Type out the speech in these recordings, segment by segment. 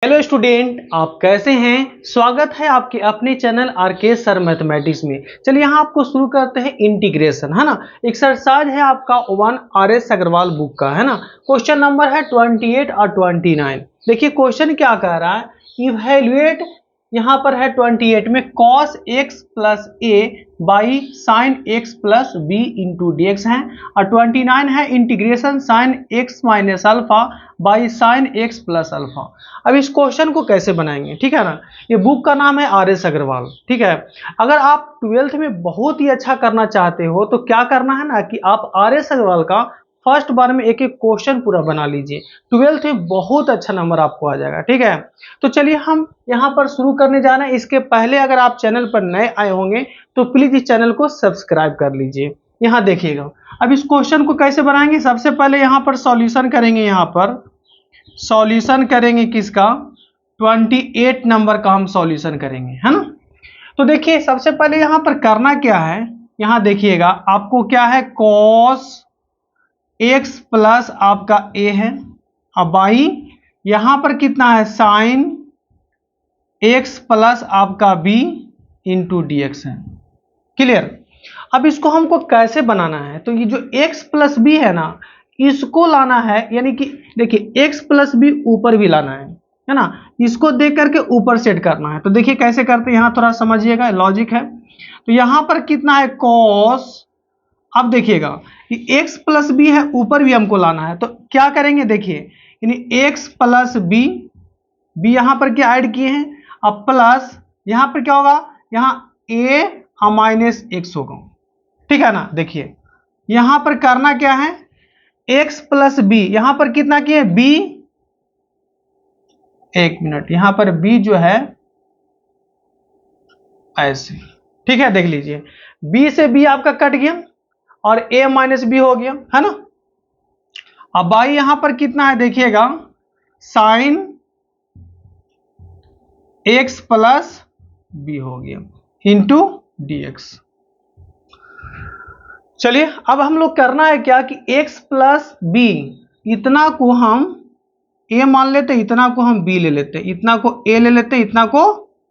Hello student, आप कैसे हैं। स्वागत है आपके अपने चैनल आरके सर मैथमेटिक्स में। चलिए यहाँ आपको शुरू करते हैं इंटीग्रेशन, है ना। एक्सरसाइज है आपका 1 RS अग्रवाल बुक का, है ना। क्वेश्चन नंबर है 28 और 29। देखिए क्वेश्चन क्या कह रहा है, इवेल्युएट, यहाँ पर है 28 में cos x plus a by sine x plus b into d x है, और 29 है integration sine x minus alpha by sine x plus alpha. अब इस क्वेश्चन को कैसे बनाएंगे, ठीक है ना। ये बुक का नाम है RS अग्रवाल, ठीक है। अगर आप 12th में बहुत ही अच्छा करना चाहते हो तो क्या करना है ना कि आप RS अग्रवाल का फर्स्ट बार में एक एक क्वेश्चन पूरा बना लीजिए। 12th में बहुत अच्छा नंबर आपको आ जाएगा, ठीक है। तो चलिए हम यहाँ पर शुरू करने जा रहे हैं। इसके पहले अगर आप चैनल पर नए आए होंगे तो प्लीज इस चैनल को सब्सक्राइब कर लीजिए। यहाँ देखिएगा, अब इस क्वेश्चन को कैसे बनाएंगे। सबसे पहले यहाँ पर सॉल्यूशन करेंगे, यहाँ पर सॉल्यूशन करेंगे किसका, 28 नंबर का हम सॉल्यूशन करेंगे, है ना। तो देखिए सबसे पहले यहाँ पर करना क्या है, यहाँ देखिएगा आपको क्या है, cos x प्लस आपका a है, अब बाई यहाँ पर कितना है, साइन x प्लस आपका b इंटू डी एक्स है। क्लियर। अब इसको हमको कैसे बनाना है, तो ये जो x प्लस बी है ना, इसको लाना है, यानी कि देखिए x प्लस बी ऊपर भी लाना है ना। इसको देख करके ऊपर सेट करना है। तो देखिए कैसे करते हैं, यहाँ थोड़ा समझिएगा, लॉजिक है। तो यहाँ पर कितना है, cos, अब देखिएगा कि x प्लस बी है, ऊपर भी हमको लाना है। तो क्या करेंगे, देखिए यानी x प्लस बी, बी यहाँ पर क्या ऐड किए हैं, अब प्लस यहाँ पर क्या होगा, यहाँ a माइनस एक्स होगा, ठीक है ना। देखिए यहां पर करना क्या है, x प्लस बी, यहां पर कितना किए b, एक मिनट, यहां पर b जो है ऐसे, ठीक है। देख लीजिए b से b आपका कट गया और a माइनस बी हो गया, है ना। अब बाई यहां पर कितना है, देखिएगा साइन x प्लस बी हो गया इंटू डी एक्स। चलिए अब हम लोग करना है क्या कि x प्लस बी, इतना को हम a मान लेते हैं, इतना को हम b ले लेते हैं, इतना को a ले लेते हैं, इतना को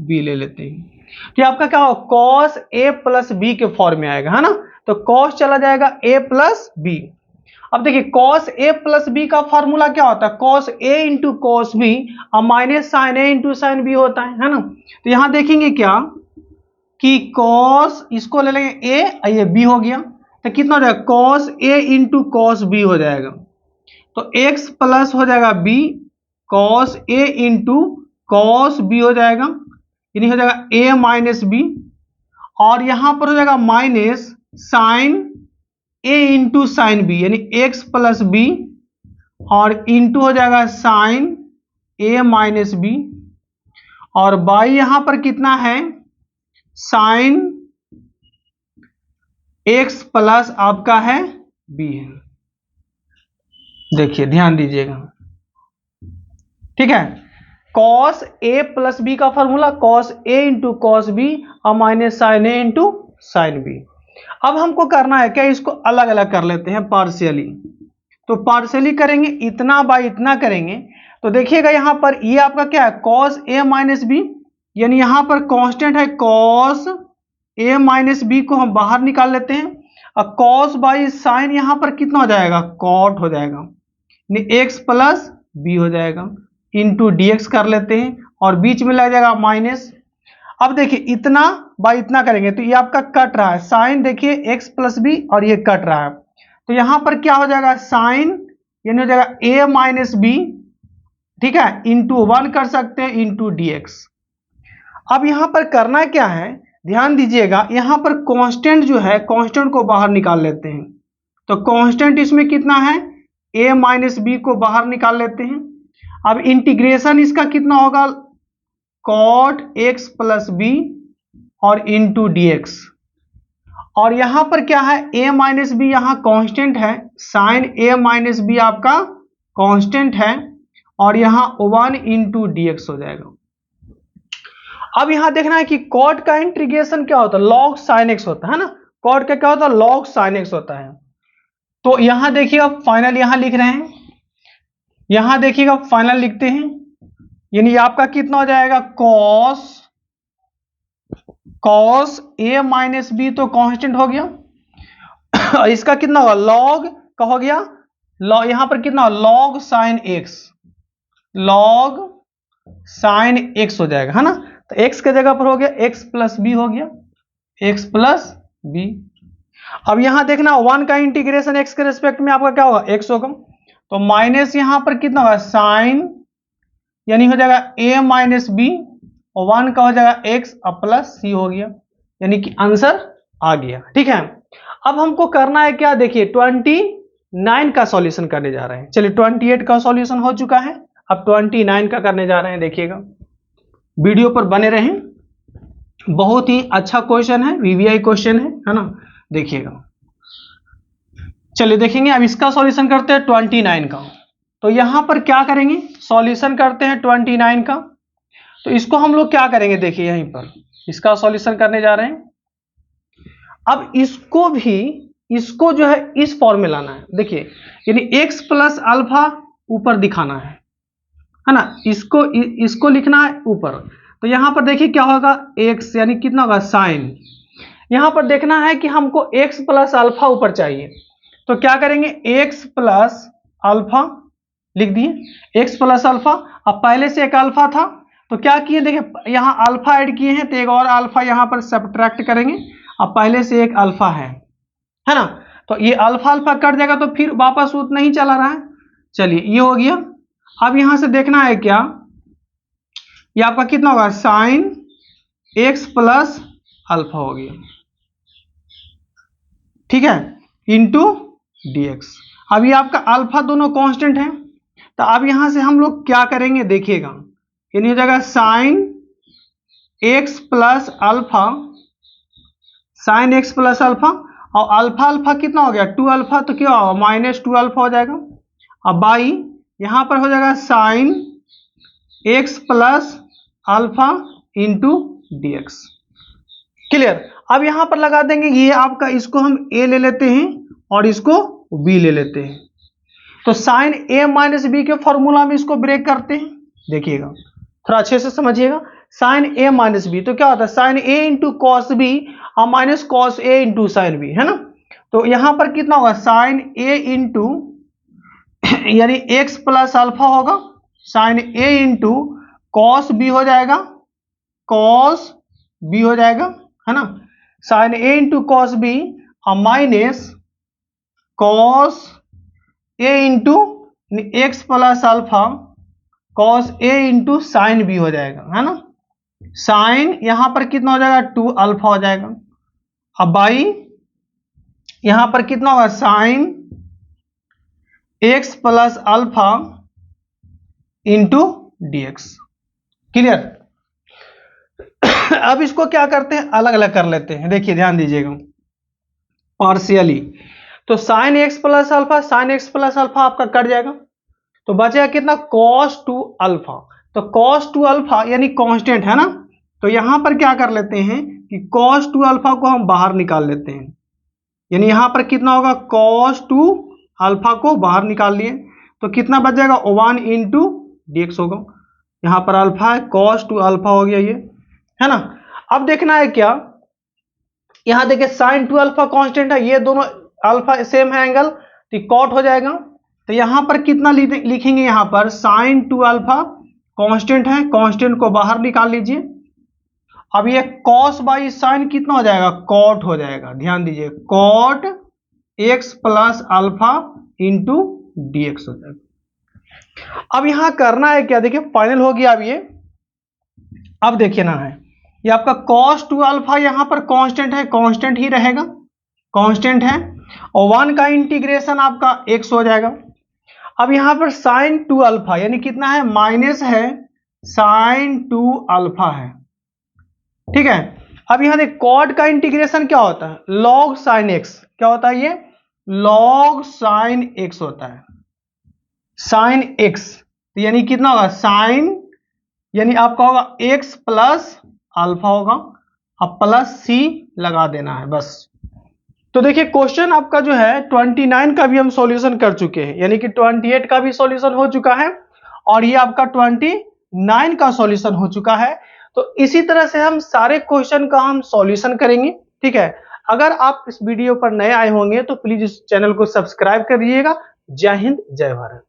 b ले लेते हैं। तो आपका क्या होगा, cos a प्लस बी के फॉर्म में आएगा, है ना। तो cos चला जाएगा a प्लस बी। अब देखिए cos a प्लस बी का फॉर्मूला क्या होता है, cos a into cos B और minus sine a into sine B होता है ना। तो यहां देखेंगे क्या कि cos, इसको ले लेंगे a और ये b हो गया, तो कितना हो जाएगा, cos a into cos B हो जाएगा। तो x प्लस हो जाएगा b cos a into cos B हो जाएगा, यानी हो जाएगा a माइनस बी, और यहां पर हो जाएगा minus sine a into sine b, यानी x प्लस बी, और इंटू हो जाएगा साइन a माइनस बी, और बाई यहां पर कितना है, साइन x प्लस आपका है b है। देखिए ध्यान दीजिएगा, ठीक है। cos a प्लस बी का formula cos a into cos B और minus sine a into sine B. अब हमको करना है क्या, इसको अलग अलग कर लेते हैं पार्शियली। तो पार्शियली करेंगे, इतना बाई इतना करेंगे। तो देखिएगा यहाँ पर ये आपका क्या है, cos a माइनस बी, यानी यहाँ पर कांस्टेंट है cos a माइनस बी को हम बाहर निकाल लेते हैं, और cos बाई साइन यहाँ पर कितना हो जाएगा, cot हो जाएगा, x प्लस बी हो जाएगा इंटू डी एक्स कर लेते हैं, और बीच में लग जाएगा माइनस। अब देखिए इतना बाई इतना करेंगे तो ये आपका कट रहा है, साइन देखिए x प्लस बी और ये कट रहा है। तो यहां पर क्या हो जाएगा, साइन यानी हो जाएगा a माइनस बी, ठीक है, इंटू 1 कर सकते हैं इंटू डी एक्स। अब यहां पर करना क्या है, ध्यान दीजिएगा, यहां पर कांस्टेंट जो है, कांस्टेंट को बाहर निकाल लेते हैं। तो कांस्टेंट इसमें कितना है, a माइनस बी को बाहर निकाल लेते हैं। अब इंटीग्रेशन इसका कितना होगा, cot x प्लस बी और इंटू डी एक्स, और यहां पर क्या है, a माइनस बी यहां कांस्टेंट है, साइन a माइनस बी आपका कांस्टेंट है, और यहां 1 इंटू डी एक्स हो जाएगा। अब यहां देखना है कि cot का इंटीग्रेशन क्या होता है, log sin x होता है ना। cot का क्या होता है, log sin x होता है। तो यहां देखिएगा फाइनल यहां लिख रहे हैं, यहां देखिएगा फाइनल लिखते हैं, यानी आपका कितना हो जाएगा, कॉस ए माइनस बी तो कांस्टेंट हो गया। इसका कितना होगा, लॉग का हो गया, यहां पर कितना log sine x, log sine x हो जाएगा, है ना। तो एक्स के जगह पर हो गया एक्स प्लस बी हो गया, एक्स प्लस बी। अब यहां देखना 1 का इंटीग्रेशन एक्स के रेस्पेक्ट में आपका क्या होगा, एक्स होगा। तो माइनस यहां पर कितना होगा साइन, यानी हो जाएगा ए माइनस बी, और 1 का हो जाएगा एक्स और प्लस सी हो गया, यानी कि आंसर आ गया। ठीक है, अब हमको करना है क्या, देखिए 29 का सॉल्यूशन करने जा रहे हैं। चलिए 28 का सॉल्यूशन हो चुका है, अब 29 का करने जा रहे हैं। देखिएगा, वीडियो पर बने रहें, बहुत ही अच्छा क्वेश्चन है, वीवीआई क्वेश्चन है ना। देखिएगा, चलिए देखेंगे अब इसका सॉल्यूशन करते हैं 29 का। तो यहां पर क्या करेंगे, सॉल्यूशन करते हैं 29 का। तो इसको हम लोग क्या करेंगे, देखिए यहीं पर इसका सॉल्यूशन करने जा रहे हैं। अब इसको भी, इसको जो है इस फॉर्म में लाना है। देखिए, यानी x प्लस अल्फा ऊपर दिखाना है ना, इसको लिखना है ऊपर। तो यहां पर देखिए क्या होगा, x यानी कितना होगा साइन, यहां पर देखना है कि हमको x प्लस अल्फा ऊपर चाहिए। तो क्या करेंगे, x प्लस अल्फा लिख दिए, x प्लस अल्फा। अब पहले से एक अल्फा था, तो क्या किए, देखिए यहां अल्फा ऐड किए हैं, तो एक और अल्फा यहां पर सब्ट्रैक्ट करेंगे। अब पहले से एक अल्फा है ना, तो ये अल्फा अल्फा कट जाएगा, तो फिर वापस उतना ही चला रहा है। चलिए ये हो गया। अब यहां से देखना है क्या, ये आपका कितना होगा साइन एक्स प्लस अल्फा हो गया, ठीक है, इंटू डीएक्स। अब ये आपका अल्फा दोनों कांस्टेंट है, तो अब यहां से हम लोग क्या करेंगे, देखिएगा, यानी हो जाएगा sine x plus alpha, sign x plus alpha, और अल्फा अल्फा कितना हो गया 2 अल्फा, तो क्या होगा -2 अल्फा हो जाएगा। अब बाई यहां पर हो जाएगा sine x plus alpha into dx. Clear. अब यहां पर लगा देंगे, ये आपका, इसको हम ए ले लेते हैं और इसको बी ले लेते हैं। तो साइन ए माइनस बी के फॉर्मूला में इसको ब्रेक करते हैं। देखिएगा, थोड़ा अच्छे से समझिएगा, साइन ए माइनस बी तो क्या होता है sine A into cos B और minus cos A into sine B, है ना। तो यहां पर कितना होगा साइन ए इंटू यानी एक्स प्लस अल्फा होगा, sine A into cos B हो जाएगा, कॉस बी हो जाएगा, है ना, sine A into cos B और minus cos A into X plus alpha cos A into sine B हो जाएगा, है ना। साइन यहां पर कितना हो जाएगा 2 अल्फा हो जाएगा। अब बाई यहां पर कितना होगा sine x plus alpha into dx. Clear. अब इसको क्या करते हैं, अलग अलग कर लेते हैं। देखिए ध्यान दीजिएगा, पार्शियली। तो sign x plus alpha, sign x plus alpha आपका कट जाएगा, तो बचेगा कितना cos 2 अल्फा। तो cos 2 अल्फा यानी कांस्टेंट है ना, तो यहां पर क्या कर लेते हैं कि cos 2 अल्फा को हम बाहर निकाल लेते हैं, यानी यहां पर कितना होगा cos 2 अल्फा को बाहर निकाल लिए, तो कितना बच जाएगा 1 इंटू डीएक्स होगा। यहां पर अल्फा है, cos 2 अल्फा हो गया ये, है ना। अब देखना है क्या, यहां देखिए साइन 2 अल्फा कांस्टेंट है, ये दोनों अल्फा सेम है एंगल, तो कॉट हो जाएगा। तो यहां पर कितना लिखेंगे, यहां पर साइन 2 अल्फा कांस्टेंट है, कांस्टेंट को बाहर निकाल लीजिए। अब ये कॉस बाई साइन कितना हो जाएगा कॉट हो जाएगा, ध्यान दीजिए cot x plus alpha into dx हो जाएगा। अब यहां करना है क्या, देखिए फाइनल हो गया अब ये। अब देखिए ना है, ये आपका cos 2 अल्फा यहां पर कांस्टेंट है, कांस्टेंट ही रहेगा, कांस्टेंट है, और 1 का इंटीग्रेशन आपका x हो जाएगा। अब यहां पर साइन 2 अल्फा यानी कितना है माइनस है, साइन 2 अल्फा है, ठीक है। अब यहां देख कॉट का इंटीग्रेशन क्या होता है लॉग साइन x, क्या होता है ये लॉग साइन x होता है, साइन x, तो यानी कितना होगा साइन, यानी आपका होगा x प्लस अल्फा होगा, अब प्लस सी लगा देना है बस। तो देखिए क्वेश्चन आपका जो है 29 का भी हम सॉल्यूशन कर चुके हैं, यानी कि 28 का भी सॉल्यूशन हो चुका है, और ये आपका 9 का सॉल्यूशन हो चुका है। तो इसी तरह से हम सारे क्वेश्चन का हम सॉल्यूशन करेंगे, ठीक है। अगर आप इस वीडियो पर नए आए होंगे तो प्लीज इस चैनल को सब्सक्राइब करिएगा। जय हिंद, जय भारत।